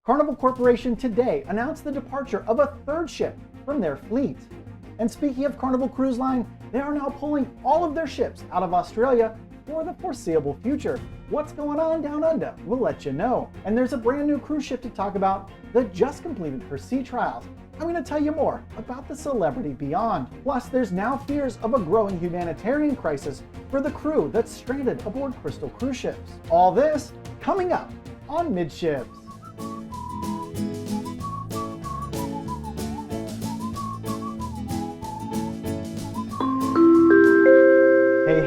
Carnival Corporation today announced the departure of a third ship from their fleet. And speaking of Carnival Cruise Line, they are now pulling all of their ships out of Australia for the foreseeable future. What's going on down under? We'll let you know. And there's a brand new cruise ship to talk about that just completed her sea trials. I'm going to tell you more about the Celebrity Beyond. Plus, there's now fears of a growing humanitarian crisis for the crew that's stranded aboard Crystal cruise ships. All this coming up on Midships.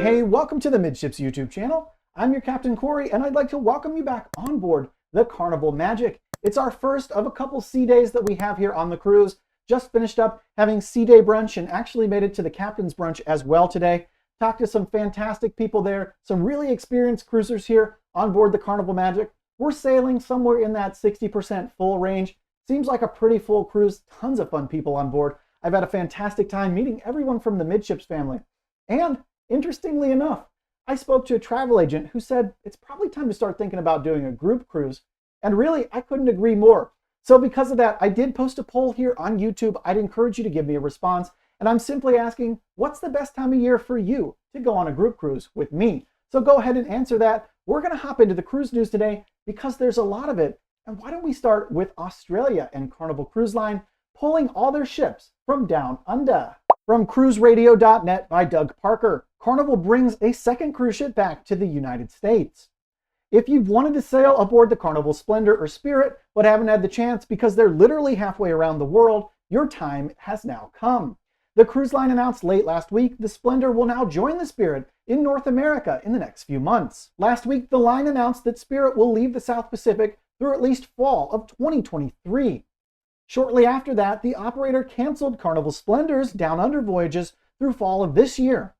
Hey, welcome to the Midships YouTube channel. I'm your Captain Corey, and I'd like to welcome you back on board the Carnival Magic. It's our first of a couple sea days that we have here on the cruise. Just finished up having sea day brunch and actually made it to the captain's brunch as well today. Talked to some fantastic people there, some really experienced cruisers here on board the Carnival Magic. We're sailing somewhere in that 60% full range. Seems like a pretty full cruise, tons of fun people on board. I've had a fantastic time meeting everyone from the Midships family. And interestingly enough, I spoke to a travel agent who said it's probably time to start thinking about doing a group cruise. And really, I couldn't agree more. So because of that, I did post a poll here on YouTube. I'd encourage you to give me a response. And I'm simply asking, what's the best time of year for you to go on a group cruise with me? So go ahead and answer that. We're going to hop into the cruise news today because there's a lot of it. And why don't we start with Australia and Carnival Cruise Line pulling all their ships from down under. From cruiseradio.net by Doug Parker, Carnival brings a second cruise ship back to the United States. If you've wanted to sail aboard the Carnival Splendor or Spirit, but haven't had the chance because they're literally halfway around the world, your time has now come. The cruise line announced late last week the Splendor will now join the Spirit in North America in the next few months. Last week, the line announced that Spirit will leave the South Pacific through at least fall of 2023. Shortly after that, the operator canceled Carnival Splendor's down under voyages through fall of this year.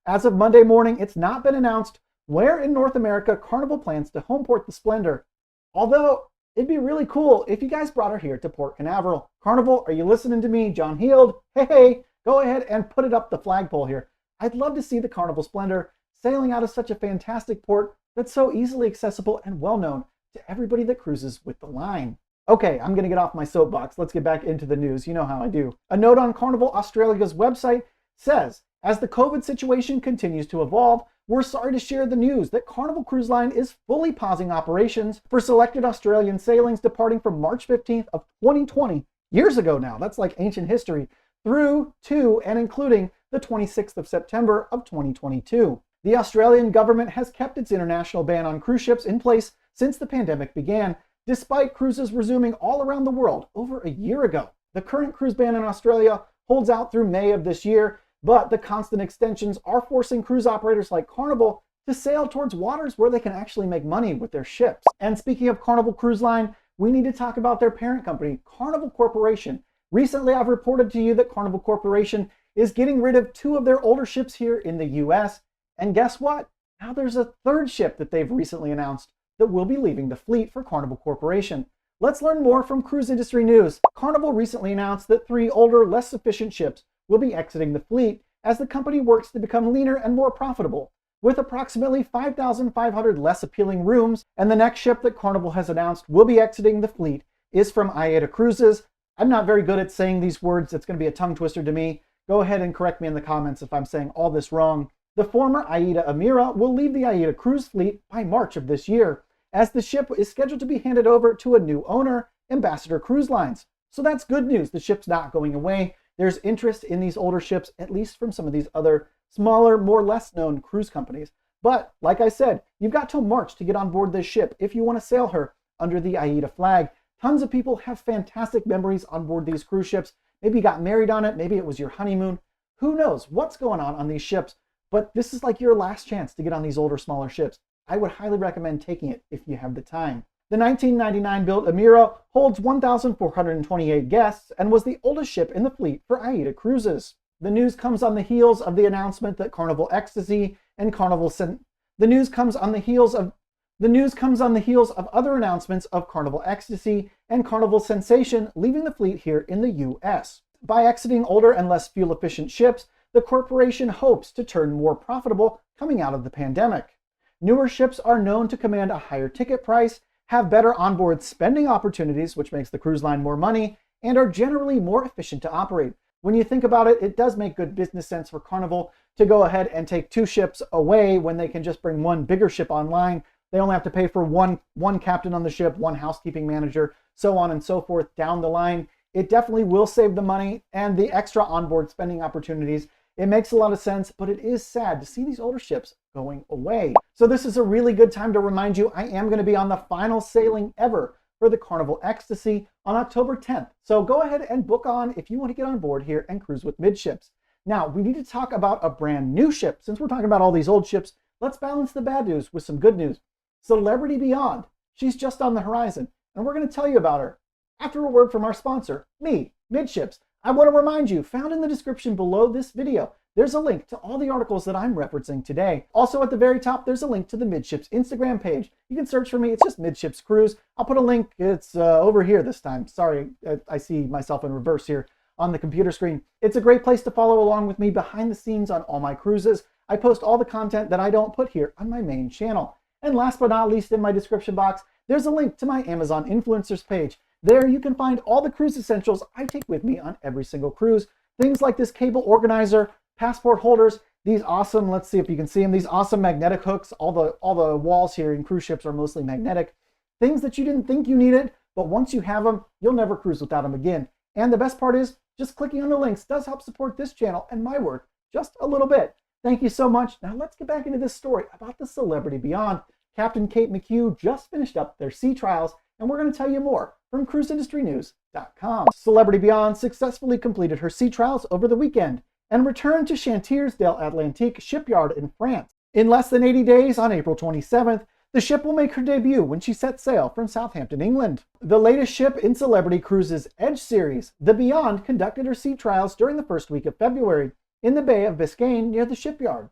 As of Monday morning, it's not been announced where in North America Carnival plans to homeport the Splendor. Although, it'd be really cool if you guys brought her here to Port Canaveral. Carnival, are you listening to me? John Heald? Hey, go ahead and put it up the flagpole here. I'd love to see the Carnival Splendor sailing out of such a fantastic port that's so easily accessible and well known to everybody that cruises with the line. Okay, I'm going to get off my soapbox. Let's get back into the news. You know how I do. A note on Carnival Australia's website says, as the COVID situation continues to evolve, we're sorry to share the news that Carnival Cruise Line is fully pausing operations for selected Australian sailings departing from March 15th of 2020, years ago now, that's like ancient history, through to and including the 26th of September of 2022. The Australian government has kept its international ban on cruise ships in place since the pandemic began, despite cruises resuming all around the world over a year ago. The current cruise ban in Australia holds out through May of this year, but the constant extensions are forcing cruise operators like Carnival to sail towards waters where they can actually make money with their ships. And speaking of Carnival Cruise Line, we need to talk about their parent company, Carnival Corporation. Recently, I've reported to you that Carnival Corporation is getting rid of 2 of their older ships here in the US. And guess what? Now there's a third ship that they've recently announced that will be leaving the fleet for Carnival Corporation. Let's learn more from Cruise Industry News. Carnival recently announced that 3 older, less efficient ships will be exiting the fleet as the company works to become leaner and more profitable, with approximately 5,500 less appealing rooms. And the next ship that Carnival has announced will be exiting the fleet is from AMID Cruises. I'm not very good at saying these words. It's going to be a tongue twister to me. Go ahead and correct me in the comments if I'm saying all this wrong. The former AIDA Amira will leave the AIDA cruise fleet by March of this year, as the ship is scheduled to be handed over to a new owner, Ambassador Cruise Lines. So that's good news. The ship's not going away. There's interest in these older ships, at least from some of these other smaller, more less known cruise companies. But like I said, you've got till March to get on board this ship if you want to sail her under the AIDA flag. Tons of people have fantastic memories on board these cruise ships. Maybe you got married on it. Maybe it was your honeymoon. Who knows what's going on these ships? But this is like your last chance to get on these older, smaller ships. I would highly recommend taking it if you have the time. The 1999-built Amira holds 1,428 guests and was the oldest ship in the fleet for AIDA Cruises. The news comes on the heels of the announcement that Carnival Ecstasy and Carnival The news comes on the heels of other announcements of Carnival Ecstasy and Carnival Sensation leaving the fleet here in the US. By exiting older and less fuel-efficient ships, the corporation hopes to turn more profitable coming out of the pandemic. Newer ships are known to command a higher ticket price have better onboard spending opportunities, which makes the cruise line more money, and are generally more efficient to operate. When you think about it, it does make good business sense for Carnival to go ahead and take 2 ships away when they can just bring 1 bigger ship online. They only have to pay for one captain on the ship, 1 housekeeping manager, so on and so forth down the line. It definitely will save the money and the extra onboard spending opportunities. It makes a lot of sense, but it is sad to see these older ships going away. So this is a really good time to remind you I am going to be on the final sailing ever for the Carnival Ecstasy on October 10th. So go ahead and book on if you want to get on board here and cruise with Midships. Now, we need to talk about a brand new ship. Since we're talking about all these old ships, let's balance the bad news with some good news. Celebrity Beyond. She's just on the horizon, and we're going to tell you about her after a word from our sponsor, me, Midships. I want to remind you, found in the description below this video, there's a link to all the articles that I'm referencing today. Also at the very top, there's a link to the Midships Instagram page. You can search for me. It's just Midships Cruise. I'll put a link. It's over here this time. Sorry, I see myself in reverse here on the computer screen. It's a great place to follow along with me behind the scenes on all my cruises. I post all the content that I don't put here on my main channel. And last but not least, in my description box, there's a link to my Amazon influencers page. There you can find all the cruise essentials I take with me on every single cruise. Things like this cable organizer, passport holders, these awesome, let's see if you can see them, these awesome magnetic hooks. All the walls here in cruise ships are mostly magnetic. Things that you didn't think you needed, but once you have them, you'll never cruise without them again. And the best part is, just clicking on the links does help support this channel and my work just a little bit. Thank you so much. Now let's get back into this story about the Celebrity Beyond. Captain Kate McHugh just finished up their sea trials, and we're going to tell you more from cruiseindustrynews.com. Celebrity Beyond successfully completed her sea trials over the weekend and returned to Chantiers de l'Atlantique shipyard in France. In less than 80 days, on April 27th, the ship will make her debut when she sets sail from Southampton, England. The latest ship in Celebrity Cruises' Edge series, the Beyond, conducted her sea trials during the first week of February in the Bay of Biscayne near the shipyard.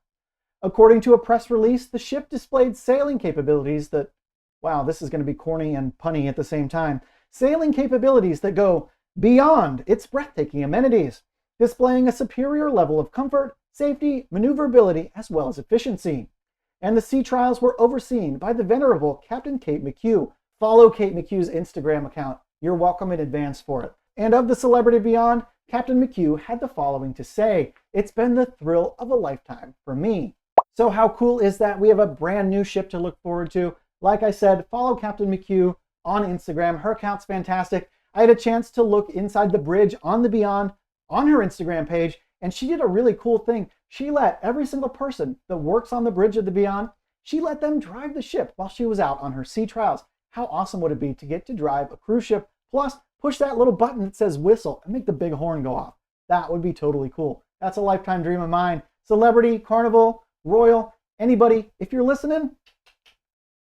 According to a press release, the ship displayed sailing capabilities that, wow, this is going to be corny and punny at the same time, sailing capabilities that go beyond its breathtaking amenities, displaying a superior level of comfort, safety, maneuverability, as well as efficiency. And the sea trials were overseen by the venerable Captain Kate McHugh. Follow Kate McHugh's Instagram account. You're welcome in advance for it. And of the Celebrity Beyond, Captain McHugh had the following to say: "It's been the thrill of a lifetime for me." So how cool is that? We have a brand new ship to look forward to. Like I said, follow Captain McHugh on Instagram. Her account's fantastic. I had a chance to look inside the bridge on the Beyond on her Instagram page, and she did a really cool thing. She let every single person that works on the bridge of the Beyond, she let them drive the ship while she was out on her sea trials. How awesome would it be to get to drive a cruise ship, plus push that little button that says whistle and make the big horn go off? That would be totally cool. That's a lifetime dream of mine. Celebrity, Carnival, Royal, anybody, if you're listening,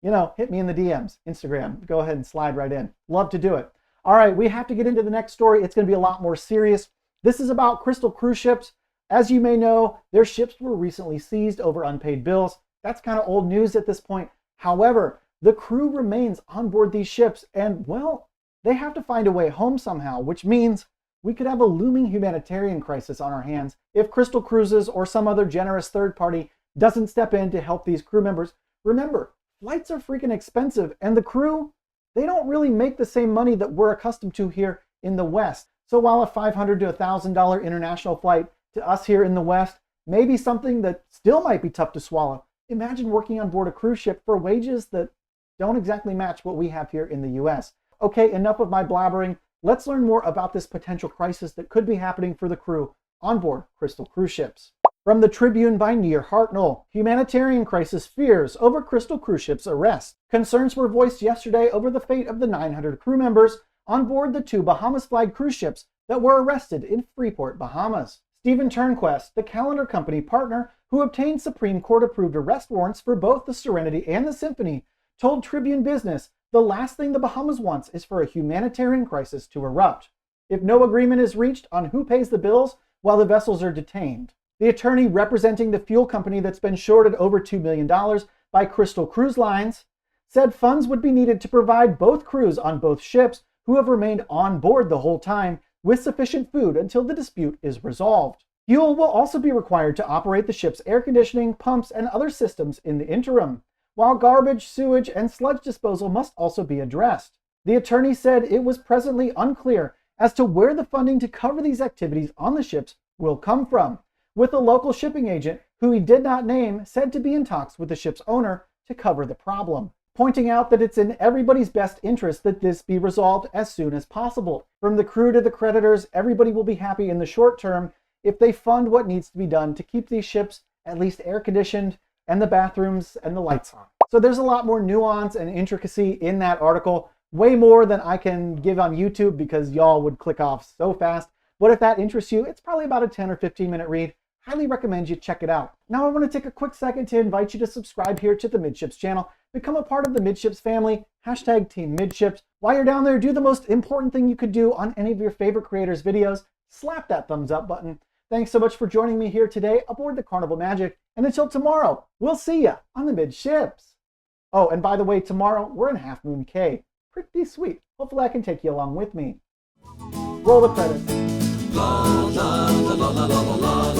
hit me in the DMs, Instagram. Go ahead and slide right in. Love to do it. All right, we have to get into the next story. It's going to be a lot more serious. This is about Crystal Cruise Ships. As you may know, their ships were recently seized over unpaid bills. That's kind of old news at this point. However, the crew remains on board these ships, and, well, they have to find a way home somehow, which means we could have a looming humanitarian crisis on our hands if Crystal Cruises or some other generous third party doesn't step in to help these crew members. Remember, flights are freaking expensive, and the crew, they don't really make the same money that we're accustomed to here in the West. So while a $500 to $1,000 international flight to us here in the West may be something that still might be tough to swallow, imagine working on board a cruise ship for wages that don't exactly match what we have here in the US. Okay, enough of my blabbering. Let's learn more about this potential crisis that could be happening for the crew on board Crystal Cruise Ships. From the Tribune by Near Hartnell, Humanitarian Crisis fears over Crystal Cruise Ship's arrest. Concerns were voiced yesterday over the fate of the 900 crew members on board the 2 Bahamas-flagged cruise ships that were arrested in Freeport, Bahamas. Stephen Turnquest, the Calendar Company partner who obtained Supreme Court-approved arrest warrants for both the Serenity and the Symphony, told Tribune Business the last thing the Bahamas wants is for a humanitarian crisis to erupt, if no agreement is reached on who pays the bills while the vessels are detained. The attorney representing the fuel company that's been shorted over $2 million by Crystal Cruise Lines said funds would be needed to provide both crews on both ships who have remained on board the whole time with sufficient food until the dispute is resolved. Fuel will also be required to operate the ship's air conditioning, pumps, and other systems in the interim. while garbage, sewage, and sludge disposal must also be addressed. The attorney said it was presently unclear as to where the funding to cover these activities on the ships will come from, with a local shipping agent, who he did not name, said to be in talks with the ship's owner to cover the problem, pointing out that it's in everybody's best interest that this be resolved as soon as possible. From the crew to the creditors, everybody will be happy in the short term if they fund what needs to be done to keep these ships at least air-conditioned and the bathrooms and the lights on. So there's a lot more nuance and intricacy in that article, way more than I can give on YouTube because y'all would click off so fast. But if that interests you, it's probably about a 10 or 15 minute read. Highly recommend you check it out. Now I want to take a quick second to invite you to subscribe here to the Midships channel. Become a part of the Midships family, hashtag Team Midships. While you're down there, do the most important thing you could do on any of your favorite creators' videos. Slap that thumbs up button. Thanks so much for joining me here today aboard the Carnival Magic. And until tomorrow, we'll see ya on the Midships. Oh, and by the way, tomorrow we're in Half Moon Cay. Pretty sweet. Hopefully I can take you along with me. Roll the credits. La la la la la la la.